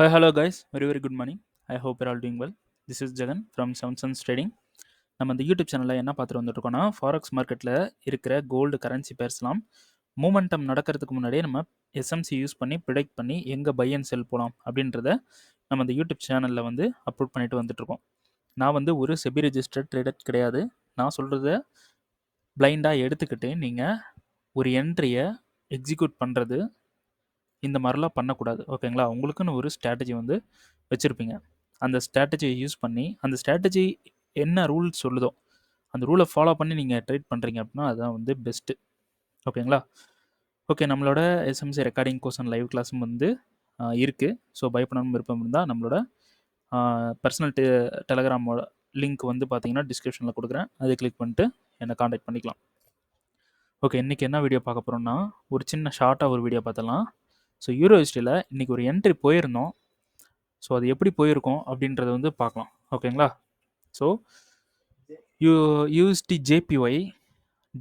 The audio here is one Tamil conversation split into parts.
Hi, hello guys. Very good morning. I hope you're all doing well. This is Jagan from Seven Suns Trading. நம்ம இந்த யூடியூப் சேனலில் என்ன பார்த்துட்டு வந்துட்டுருக்கோம்னா ஃபாரெக்ஸ் மார்க்கெட்டில் இருக்கிற கோல்டு கரன்சி பேர்ஸ்லாம் மூமெண்டம் நடக்கிறதுக்கு முன்னாடியே நம்ம எஸ்எம்சி யூஸ் பண்ணி ப்ரிடிக்ட் பண்ணி எங்கே பை அண்ட் செல் போகலாம் அப்படின்றத நம்ம இந்த யூடியூப் சேனலில் வந்து அப்லோட் பண்ணிட்டு வந்துட்டுருக்கோம். நான் வந்து ஒரு செபி ரெஜிஸ்டர்ட் ட்ரேடர் கிடையாது. நான் சொல்கிறத பிளைண்டாக எடுத்துக்கிட்டு நீங்கள் ஒரு என்ட்ரியை எக்ஸிக்யூட் பண்ணுறது இந்த மாதிரிலாம் பண்ணக்கூடாது. ஓகேங்களா? உங்களுக்குன்னு ஒரு ஸ்ட்ராட்டஜி வந்து வச்சுருப்பீங்க. அந்த ஸ்ட்ராட்டஜியை யூஸ் பண்ணி அந்த ஸ்ட்ராட்டஜி என்ன ரூல் சொல்லுதோ அந்த ரூலை ஃபாலோ பண்ணி நீங்கள் ட்ரேட் பண்ணுறீங்க அப்படின்னா அதுதான் வந்து பெஸ்ட்டு. ஓகேங்களா? ஓகே, நம்மளோட SMC recording course and live கிளாஸும் வந்து இருக்குது. ஸோ பயப்படணும் விருப்பம் இருந்தால் நம்மளோட பர்சனல் டெலகிராமோட லிங்க் வந்து பார்த்தீங்கன்னா டிஸ்கிரிப்ஷனில் கொடுக்குறேன். அதை கிளிக் பண்ணிட்டு என்னை காண்டாக்ட் பண்ணிக்கலாம். ஓகே, இன்றைக்கி என்ன வீடியோ பார்க்க போகிறோம்னா ஒரு சின்ன ஷார்ட்டாக ஒரு வீடியோ பார்த்தலாம். ஸோ யூரோ ஹிஸ்ட்ரியில் இன்றைக்கி ஒரு என்ட்ரி போயிருந்தோம். ஸோ அது எப்படி போயிருக்கோம் அப்படின்றத வந்து பார்க்கலாம். ஓகேங்களா? So USD JPY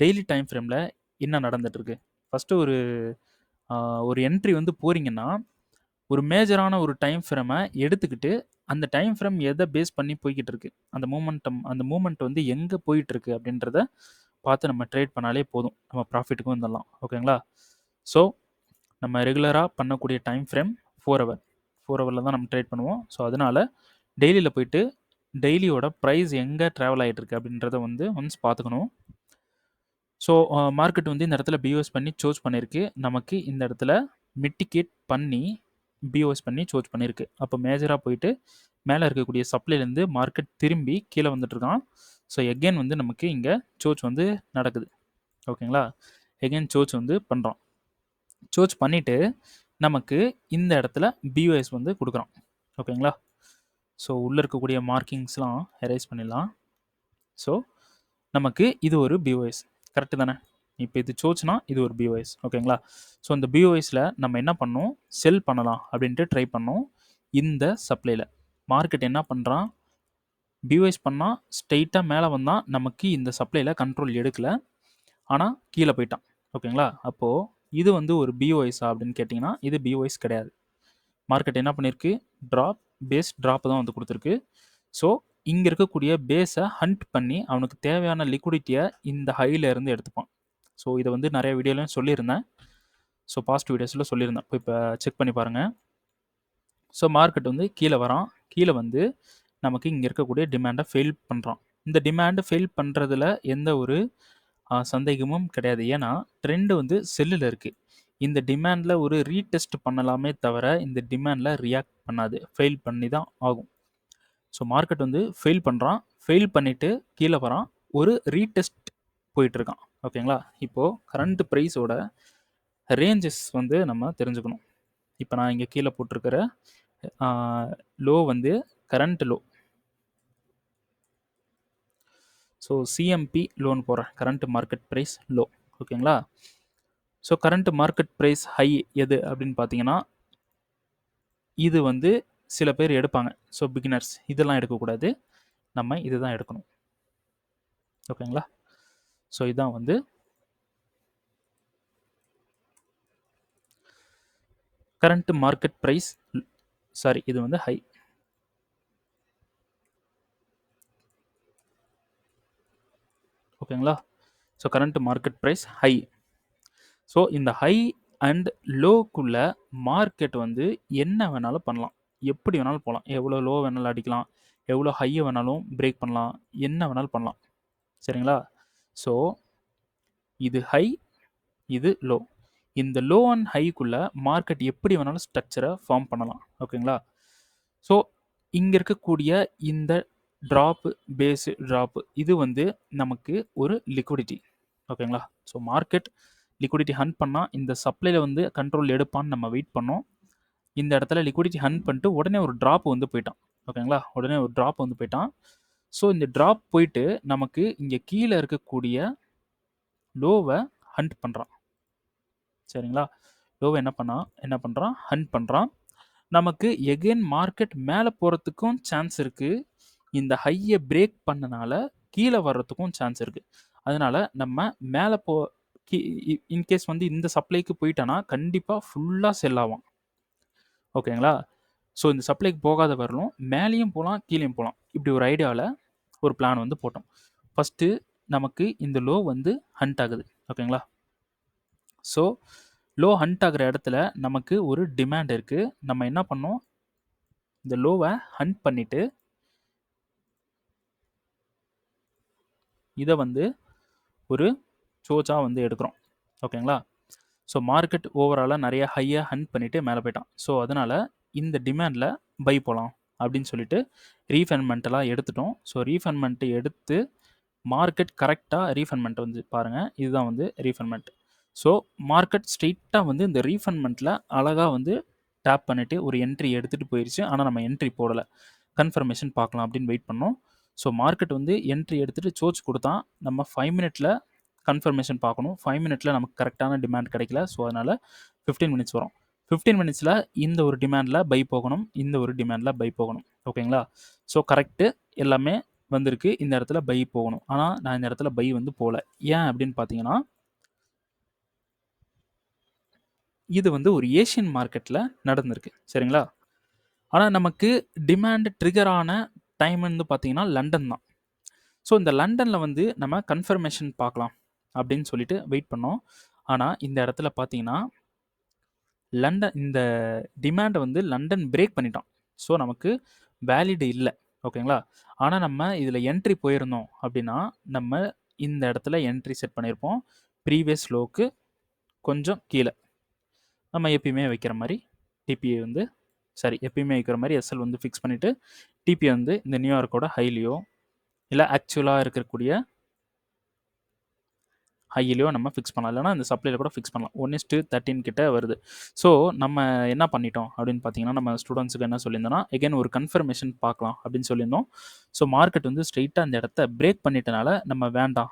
daily time ஃப்ரேமில் என்ன நடந்துகிட்ருக்கு? ஃபஸ்ட்டு ஒரு என்ட்ரி வந்து போகிறீங்கன்னா ஒரு மேஜரான ஒரு டைம் ஃப்ரேமை எடுத்துக்கிட்டு அந்த டைம் ஃப்ரேம் எதை பேஸ் பண்ணி போய்கிட்டு இருக்கு, அந்த மூமெண்ட் வந்து எங்கே போயிட்டுருக்கு அப்படின்றத பார்த்து நம்ம ட்ரேட் பண்ணாலே போதும். நம்ம ப்ராஃபிட்டுக்கும் வந்துடலாம். ஓகேங்களா? ஸோ நம்ம ரெகுலராக பண்ணக்கூடிய டைம் ஃப்ரேம் 4 ஹவரில் தான் நம்ம ட்ரேட் பண்ணுவோம். ஸோ அதனால் டெய்லியில் போயிட்டு டெய்லியோட ப்ரைஸ் எங்கே ட்ராவல் ஆகிட்டுருக்கு அப்படின்றத வந்து ஒன்ஸ் பார்த்துக்கணும். ஸோ மார்க்கெட் வந்து இந்த இடத்துல பிஓஎஸ் பண்ணி சோர்ஸ் பண்ணியிருக்கு. நமக்கு இந்த இடத்துல மிட்டிகேட் பண்ணி பிஓஎஸ் பண்ணி சோர்ஸ் பண்ணியிருக்கு. அப்போ மேஜராக போயிட்டு மேலே இருக்கக்கூடிய சப்ளைலேருந்து மார்க்கெட் திரும்பி கீழே வந்துட்டுருக்கான். ஸோ எகெயின் வந்து நமக்கு இங்கே சோர்ச் வந்து நடக்குது. ஓகேங்களா? எகெயின் சோர்ச் வந்து பண்ணுறோம். சோர்ச் பண்ணிவிட்டு நமக்கு இந்த இடத்துல பிஓஎஸ் வந்து கொடுக்குறோம். ஓகேங்களா? ஸோ உள்ளே இருக்கக்கூடிய மார்க்கிங்ஸ்லாம் எரேஸ் பண்ணிடலாம். ஸோ நமக்கு இது ஒரு பிஓஎஸ் கரெக்டு தானே? இப்போ இது சோர்ச்னா இது ஒரு பிஓஎஸ். ஓகேங்களா? ஸோ இந்த பிஓஎஸில் நம்ம என்ன பண்ணோம், செல் பண்ணலாம் அப்படின்ட்டு ட்ரை பண்ணோம். இந்த சப்ளையில் மார்க்கெட் என்ன பண்ணுறான், பிஓஎஸ் பண்ணால் ஸ்ட்ரெயிட்டாக மேலே வந்தால் நமக்கு இந்த சப்ளையில் கண்ட்ரோல் எடுக்கலை, ஆனால் கீழே போயிட்டான். ஓகேங்களா? அப்போது இது வந்து ஒரு பிஓஎஸ் அப்படின்னு கேட்டிங்கன்னா இது பிஓஎஸ் கிடையாது. மார்க்கெட் என்ன பண்ணியிருக்கு, ட்ராப் தான் வந்து கொடுத்துருக்கு. ஸோ இங்கே இருக்கக்கூடிய பேஸை ஹண்ட் பண்ணி அவனுக்கு தேவையான லிக்விடிட்டியை இந்த ஹையிலேருந்து எடுத்துப்பான். ஸோ இதை வந்து நிறைய வீடியோலையும் சொல்லியிருந்தேன். ஸோ பாஸ்ட் வீடியோஸில் சொல்லியிருந்தேன். இப்போ செக் பண்ணி பாருங்கள். ஸோ மார்க்கெட் வந்து கீழே வரான். கீழே வந்து நமக்கு இங்கே இருக்கக்கூடிய டிமாண்டை ஃபெயில் பண்ணுறான். இந்த டிமாண்டை ஃபெயில் பண்ணுறதுல எந்த ஒரு சந்தேகமும் கிடையாது. ஏன்னா ட்ரெண்டு வந்து செல்லில் இருக்குது. இந்த டிமாண்டில் ஒரு ரீடெஸ்ட் பண்ணலாமே தவிர இந்த டிமாண்டில் ரியாக்ட் பண்ணாது. ஃபெயில் பண்ணி தான் ஆகும். ஸோ மார்க்கெட் வந்து ஃபெயில் பண்ணுறான். ஃபெயில் பண்ணிவிட்டு கீழே வரான். ஒரு ரீடெஸ்ட் போயிட்டுருக்கான். ஓகேங்களா? இப்போது கரண்ட் ப்ரைஸோட ரேஞ்சஸ் வந்து நம்ம தெரிஞ்சுக்கணும். இப்போ நான் இங்கே கீழே போட்டிருக்கிற லோ வந்து கரண்ட் லோ. ஸோ சிஎம்பி லோன் போகிறேன், கரண்ட் மார்க்கெட் ப்ரைஸ் லோ. ஓகேங்களா? So current market price high எது அப்படின்னு பார்த்தீங்கன்னா இது வந்து சில பேர் எடுப்பாங்க. ஸோ பிகினர்ஸ் இதெல்லாம் எடுக்கக்கூடாது, நம்ம இதுதான் எடுக்கணும். ஓகேங்களா? ஸோ இதுதான் வந்து கரண்ட் மார்க்கெட் ப்ரைஸ், சாரி இது வந்து ஹை. ஓகேங்களா? So current market price high. So இந்த ஹை அண்ட் லோக்குள்ள மார்க்கெட் வந்து என்ன வேணாலும் பண்ணலாம், எப்படி வேணாலும் போகலாம், எவ்வளோ லோ வேணாலும் அடிக்கலாம், எவ்வளோ ஹையை வேணாலும் பிரேக் பண்ணலாம், என்ன வேணாலும் பண்ணலாம். சரிங்களா? ஸோ இது ஹை, இது லோ. இந்த லோ அண்ட் ஹைக்குள்ளே மார்க்கெட் எப்படி வேணாலும் ஸ்ட்ரக்சரை ஃபார்ம் பண்ணலாம். ஓகேங்களா? ஸோ இங்கே இருக்கக்கூடிய இந்த ட்ராப்பு, பேஸு ட்ராப்பு, இது வந்து நமக்கு ஒரு லிக்விடிட்டி. ஓகேங்களா? ஸோ மார்க்கெட் லிக்விடிட்டி ஹண்ட் பண்ணால் இந்த சப்ளையில் வந்து கண்ட்ரோல் எடுப்பான்னு நம்ம வெயிட் பண்ணோம். இந்த இடத்துல லிக்விடிட்டி ஹண்ட் பண்ணிட்டு உடனே ஒரு ட்ராப் வந்து போயிட்டான். ஓகேங்களா? உடனே ஒரு ட்ராப் வந்து போயிட்டான். ஸோ இந்த ட்ராப் போயிட்டு நமக்கு இங்கே கீழே இருக்கக்கூடிய லோவை ஹண்ட் பண்ணுறான். சரிங்களா? லோவை என்ன பண்ணுறான், ஹண்ட் பண்ணுறான். நமக்கு எகெயின் மார்க்கெட் மேலே போகிறதுக்கும் சான்ஸ் இருக்குது. இந்த ஹையை பிரேக் பண்ணனால கீழே வர்றதுக்கும் சான்ஸ் இருக்குது. அதனால் நம்ம மேலே இன்கேஸ் வந்து இந்த சப்ளைக்கு போயிட்டானா கண்டிப்பாக ஃபுல்லாக செல் ஆகும். ஓகேங்களா? ஸோ இந்த சப்ளைக்கு போகாத வரலும் மேலேயும் போகலாம், கீழேயும் போகலாம். இப்படி ஒரு ஐடியாவில் ஒரு பிளான் வந்து போட்டோம். ஃபஸ்ட்டு நமக்கு இந்த லோ வந்து ஹண்ட் ஆகுது. ஓகேங்களா? ஸோ லோ ஹண்ட் ஆகிற இடத்துல நமக்கு ஒரு டிமாண்ட் இருக்குது. நம்ம என்ன பண்ணோம், இந்த லோவை ஹண்ட் பண்ணிவிட்டு இதை வந்து ஒரு சோச்சாக வந்து எடுக்கிறோம். ஓகேங்களா? ஸோ மார்க்கெட் ஓவராலாக நிறைய ஹையாக ஹண்ட் பண்ணிவிட்டு மேலே போயிட்டான். ஸோ அதனால் இந்த டிமாண்டில் பை போகலாம் அப்படின்னு சொல்லிட்டு ரீஃபண்ட்மெண்ட்டெல்லாம் எடுத்துட்டோம். ஸோ ரீஃபண்ட்மெண்ட்டு எடுத்து மார்க்கெட் கரெக்டாக ரீஃபண்ட்மெண்ட் வந்து பாருங்கள், இதுதான் வந்து ரீஃபண்ட்மெண்ட். ஸோ மார்க்கெட் ஸ்ட்ரெயிட்டாக வந்து இந்த ரீஃபண்ட்மெண்ட்டில் அழகாக வந்து டேப் பண்ணிவிட்டு ஒரு என்ட்ரி எடுத்துகிட்டு போயிடுச்சு. ஆனால் நம்ம என்ட்ரி போடலை, கன்ஃபர்மேஷன் பார்க்கலாம் அப்படின்னு வெயிட் பண்ணோம். ஸோ மார்க்கெட் வந்து என்ட்ரி எடுத்துகிட்டு சோச் கொடுத்தான். நம்ம 5 மினிட்ல கன்ஃபர்மேஷன் பார்க்கணும். 5 மினிட்ல நமக்கு கரெக்டான டிமாண்ட் கிடைக்கல. ஸோ அதனால் 15 மினிட்ஸ் வரும். 15 மினிட்ஸில் இந்த ஒரு டிமாண்டில் பை போகணும், இந்த ஒரு டிமாண்டில் பை போகணும். ஓகேங்களா? ஸோ கரெக்டு எல்லாமே வந்திருக்கு. இந்த இடத்துல பை போகணும். ஆனால் நான் இந்த இடத்துல பை வந்து போகல. ஏன் அப்படின்னு பார்த்தீங்கன்னா, இது வந்து ஒரு ஏஷியன் மார்க்கெட்டில் நடந்திருக்கு. சரிங்களா? ஆனால் நமக்கு டிமாண்ட் ட்ரிகர் ஆன டைம் வந்து பார்த்தீங்கன்னா லண்டன் தான். ஸோ இந்த லண்டனில் வந்து நம்ம கன்ஃபர்மேஷன் பார்க்கலாம் அப்படின்னு சொல்லிட்டு வெயிட் பண்ணோம். ஆனால் இந்த இடத்துல பார்த்தீங்கன்னா லண்டன் இந்த டிமாண்டை வந்து லண்டன் பிரேக் பண்ணிட்டான். ஸோ நமக்கு வேலிடு இல்லை. ஓகேங்களா? ஆனால் நம்ம இதில் என்ட்ரி போயிருந்தோம் அப்படின்னா நம்ம இந்த இடத்துல என்ட்ரி செட் பண்ணியிருப்போம். ப்ரீவியஸ் லோவுக்கு கொஞ்சம் கீழே நம்ம எப்பயுமே வைக்கிற மாதிரி டிபிஐ வந்து எப்பயுமே வைக்கிற மாதிரி எஸ்எல் வந்து ஃபிக்ஸ் பண்ணிவிட்டு டிபிஐ வந்து இந்த நியூயார்க்கோட ஹைலியோ இல்லை ஆக்சுவலாக இருக்கக்கூடிய ஹையிலையோ நம்ம ஃபிக்ஸ் பண்ணலாம். இல்லைனா இந்த சப்ளையில் கூட ஃபிக்ஸ் பண்ணலாம். 1:13 கிட்ட வருது. ஸோ நம்ம என்ன பண்ணிட்டோம் அப்படின்னு பார்த்தீங்கன்னா, நம்ம ஸ்டூடெண்ட்ஸுக்கு என்ன சொல்லியிருந்தோம்னா, எகைன் ஒரு கன்ஃபர்மேஷன் பார்க்கலாம் அப்படின்னு சொல்லியிருந்தோம். ஸோ மார்க்கெட் வந்து ஸ்ட்ரெயிட்டாக அந்த இடத்த பிரேக் பண்ணிட்டனால நம்ம வேண்டாம்,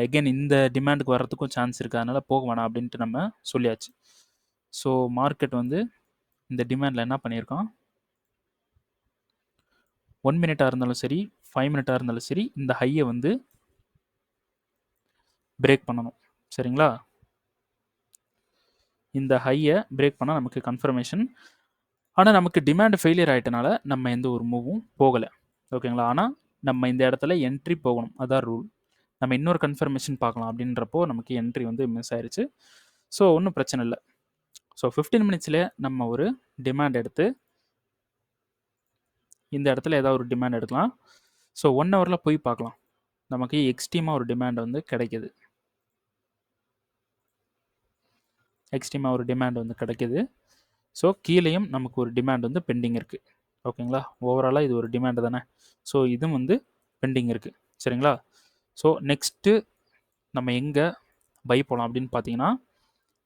எகைன் இந்த டிமாண்டுக்கு வர்றதுக்கும் சான்ஸ் இருக்குது, அதனால் போக வேணாம் அப்படின்ட்டு நம்ம சொல்லியாச்சு. ஸோ மார்க்கெட் வந்து இந்த டிமாண்டில் என்ன பண்ணியிருக்கோம், 1 மினிட்டாக இருந்தாலும் சரி, 5 மினிட்டாக இருந்தாலும் சரி, இந்த ஹையை வந்து பிரேக் பண்ணணும். சரிங்களா? இந்த ஹையை பிரேக் பண்ணால் நமக்கு கன்ஃபர்மேஷன். ஆனால் நமக்கு டிமாண்ட் ஃபெயிலியர் ஆகிட்டனால நம்ம எந்த ஒரு மூவும் போகலை. ஓகேங்களா? ஆனால் நம்ம இந்த இடத்துல என்ட்ரி போகணும், அதான் ரூல். நம்ம இன்னொரு கன்ஃபர்மேஷன் பார்க்கலாம் அப்படின்றப்போ நமக்கு என்ட்ரி வந்து மிஸ் ஆயிடுச்சு. ஸோ ஒன்றும் பிரச்சனை இல்லை. ஸோ 15 மினிட்ஸ்லேயே நம்ம ஒரு டிமாண்ட் எடுத்து இந்த இடத்துல ஏதாவது ஒரு டிமாண்ட் எடுக்கலாம். ஸோ 1 ஹவரில் போய் பார்க்கலாம், நமக்கு எக்ஸ்ட்ரீமாக ஒரு டிமாண்ட் வந்து கிடைக்கிது. எக்ஸ்ட்ரீமாக ஒரு டிமாண்ட் வந்து கிடைக்கிது. ஸோ கீழேயும் நமக்கு ஒரு டிமாண்ட் வந்து பெண்டிங் இருக்குது. ஓகேங்களா? ஓவராலாக இது ஒரு டிமாண்டு தானே. ஸோ இதுவும் வந்து பெண்டிங் இருக்குது. சரிங்களா? ஸோ நெக்ஸ்ட்டு நம்ம எங்கே பை போகலாம் அப்படின்னு பார்த்தீங்கன்னா,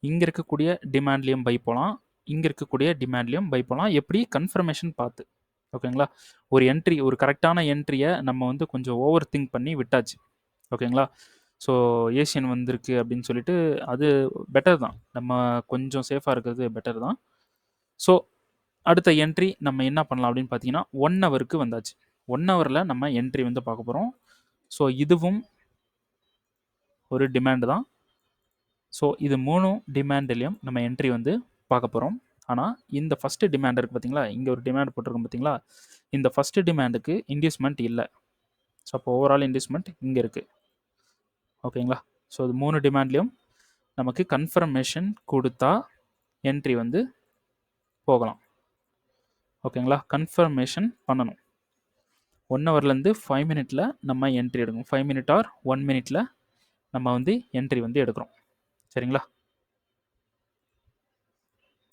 இங்கே இருக்கக்கூடிய டிமாண்ட்லேயும் பை போகலாம், இங்கே இருக்கக்கூடிய டிமாண்ட்லேயும் பை போகலாம். எப்படி? கன்ஃபர்மேஷன் பார்த்து. ஓகேங்களா? ஒரு என்ட்ரி, ஒரு கரெக்டான என்ட்ரியை நம்ம வந்து கொஞ்சம் ஓவர் திங்க் பண்ணி விட்டாச்சு. ஓகேங்களா? ஸோ ஏஷியன் வந்திருக்கு அப்படின்னு சொல்லிட்டு அது பெட்டர் தான். நம்ம கொஞ்சம் சேஃபாக இருக்கிறது பெட்டர் தான். ஸோ அடுத்த என்ட்ரி நம்ம என்ன பண்ணலாம் அப்படின்னு பார்த்தீங்கன்னா, 1 ஹவருக்கு வந்தாச்சு. 1 ஹவரில் நம்ம என்ட்ரி வந்து பார்க்க போகிறோம். ஸோ இதுவும் ஒரு டிமாண்டு தான். ஸோ இது 3 டிமாண்ட்லேயும் நம்ம என்ட்ரி வந்து பார்க்க போகிறோம். ஆனால் இந்த ஃபஸ்ட்டு டிமாண்ட் இருக்குது பார்த்தீங்களா, இங்கே ஒரு டிமாண்ட் போட்டிருக்கோம் பார்த்தீங்களா, இந்த ஃபஸ்ட்டு டிமாண்டுக்கு இன்டியூஸ்மெண்ட் இல்லை. ஸோ அப்போ ஓவரால் இன்டியூஸ்மெண்ட் இங்கே இருக்குது. ஓகேங்களா? ஸோ இது 3 டிமாண்ட்லேயும் நமக்கு கன்ஃபர்மேஷன் கொடுத்தா என்ட்ரி வந்து போகலாம். ஓகேங்களா? கன்ஃபர்மேஷன் பண்ணணும். 1 ஹவர்லேருந்து 5 மினிட்டில் நம்ம என்ட்ரி எடுக்கணும். 5 மினிட் ஆர் 1 மினிட்டில் நம்ம வந்து என்ட்ரி வந்து எடுக்கிறோம். சரிங்களா?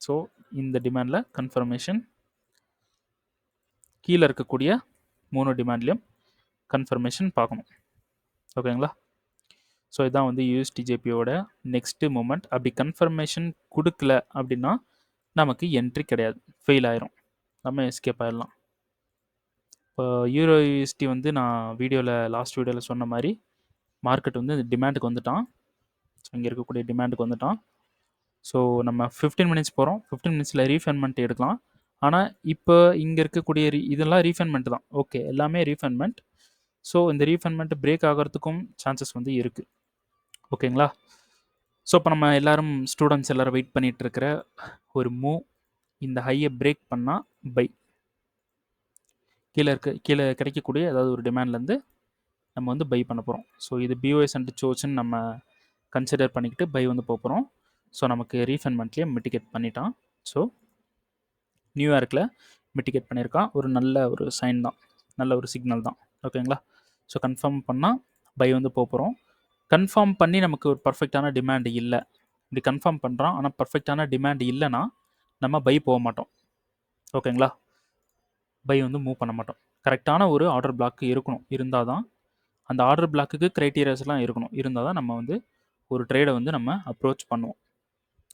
ஸோ இந்த டிமாண்டில் கன்ஃபர்மேஷன், கீழே இருக்கக்கூடிய 3 டிமாண்ட்லேயும் கன்ஃபர்மேஷன் பார்க்கணும். ஓகேங்களா? ஸோ இதான் வந்து யூஎஸ்டிஜேபியோட நெக்ஸ்ட்டு மூமெண்ட். அப்படி கன்ஃபர்மேஷன் கொடுக்கல அப்படின்னா நமக்கு என்ட்ரி கிடையாது, ஃபெயில் ஆயிரும், நம்ம எஸ்கேப் ஆயிடலாம். இப்போ யூரோ யூஎஸ்டி வந்து நான் லாஸ்ட் வீடியோவில் சொன்ன மாதிரி மார்க்கெட் வந்து டிமாண்டுக்கு வந்துட்டான். ஸோ இங்கே இருக்கக்கூடிய டிமாண்டுக்கு வந்துட்டான். ஸோ நம்ம 15 மினிட்ஸ் போகிறோம். 15 மினிட்ஸில் ரீஃபண்ட்மெண்ட் எடுக்கலாம். ஆனால் இப்போ இங்கே இருக்கக்கூடிய இதெல்லாம் ரீஃபண்ட்மெண்ட் தான். ஓகே, எல்லாமே ரீஃபண்ட்மெண்ட். ஸோ இந்த ரீஃபண்ட்மெண்ட் பிரேக் ஆகிறதுக்கும் சான்சஸ் வந்து இருக்குது. ஓகேங்களா? ஸோ இப்போ நம்ம எல்லோரும் ஸ்டூடெண்ட்ஸ் எல்லோரும் வெயிட் பண்ணிகிட்டு இருக்கிற ஒரு மூவ் இந்த ஹையை பிரேக் பண்ணால் பை. கீழே கிடைக்கக்கூடிய ஏதாவது ஒரு டிமாண்ட்லேருந்து நம்ம வந்து பை பண்ண போகிறோம். ஸோ இது பிஓஎஸ் அண்ட் சோச்சுன்னு நம்ம கன்சிடர் பண்ணிக்கிட்டு பை வந்து போகிறோம். ஸோ நமக்கு ரீஃபண்ட்மெண்ட்லேயே மிட்டிகேட் பண்ணிட்டான். ஸோ நியூயார்க்கில் மிட்டிகேட் பண்ணியிருக்கான். ஒரு நல்ல ஒரு சைன் தான், நல்ல ஒரு சிக்னல் தான். ஓகேங்களா? ஸோ கன்ஃபார்ம் பண்ணால் பை வந்து போகிறோம். கன்ஃபார்ம் பண்ணி நமக்கு ஒரு பர்ஃபெக்டான டிமாண்ட் இல்லை, இப்படி கன்ஃபார்ம் பண்ணுறான் ஆனால் பர்ஃபெக்டான டிமாண்ட் இல்லைன்னா நம்ம பை போக மாட்டோம். ஓகேங்களா? பை வந்து மூவ் பண்ண மாட்டோம். கரெக்டான ஒரு ஆர்டர் பிளாக் இருக்கணும், இருந்தால் தான் அந்த ஆர்டர் பிளாக்குக்கு க்ரைட்டீரியாஸ்லாம் இருக்கணும், இருந்தால் தான் நம்ம வந்து ஒரு ட்ரேடை வந்து நம்ம அப்ரோச் பண்ணுவோம்.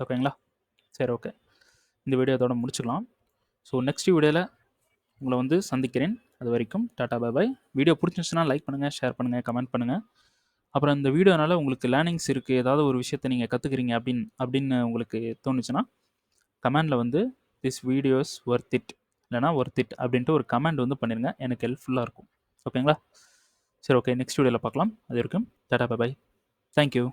ஓகேங்களா? சரி, ஓகே, இந்த வீடியோ அதோட முடிச்சுக்கலாம். ஸோ நெக்ஸ்ட் வீடியோவில் உங்களை வந்து சந்திக்கிறேன். அது வரைக்கும் டாடா பை பை. வீடியோ பிடிச்சிருந்துச்சுன்னா லைக் பண்ணுங்கள், ஷேர் பண்ணுங்கள், கமெண்ட் பண்ணுங்கள். அப்புறம் இந்த வீடியோனால உங்களுக்கு லேர்னிங்ஸ் இருக்குது, ஏதாவது ஒரு விஷயத்தை நீங்கள் கற்றுக்குறீங்க அப்படின்னு உங்களுக்கு தோணுச்சுன்னா கமெண்டில் வந்து திஸ் வீடியோஸ் ஒர்த் இட் இல்லைனா ஒர்த் இட் அப்படின்ட்டு ஒரு கமெண்ட் வந்து பண்ணிடுங்க, எனக்கு ஹெல்ப்ஃபுல்லாக இருக்கும். ஓகேங்களா? சரி, ஓகே, நெக்ஸ்ட் வீடியோவில் பார்க்கலாம். அது வரைக்கும் டாடா பை பை. தேங்க்யூ.